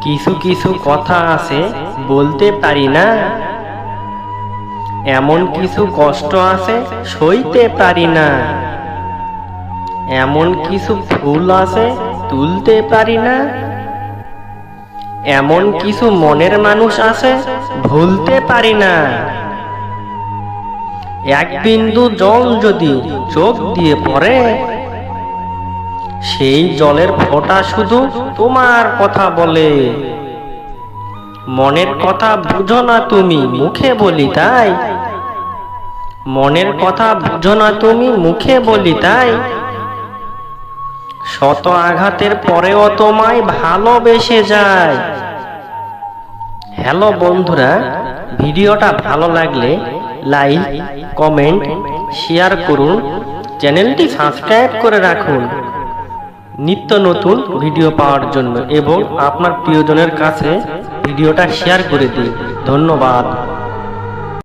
কিছু কিছু কথা আছে বলতে পারি না, এমন কিছু কষ্ট আছে সইতে পারি না, এমন কিছু ফুল আছে তুলতে পারি না, এমন কিছু মনের মানুষ আছে ভুলতে পারি না। এক বিন্দু জল যদি চোখ দিয়ে পড়ে, সেই জলের ফোঁটা শুধু তোমার কথা বলে। মনের কথা বুঝো না তুমি, মুখে বলি তাই। মনের কথা বুঝো না তুমি, মুখে বলি তাই। শত আঘাতের পরেও তোমায় ভালোবেসে যায়। হ্যালো বন্ধুরা, ভিডিওটা ভালো লাগলে লাইক, কমেন্ট, শেয়ার করুন, চ্যানেলটি সাবস্ক্রাইব করে রাখুন নিত্য নতুন ভিডিও পাওয়ার জন্য, এবং আপনার প্রিয়জনের কাছে ভিডিওটা শেয়ার করে দিন। ধন্যবাদ।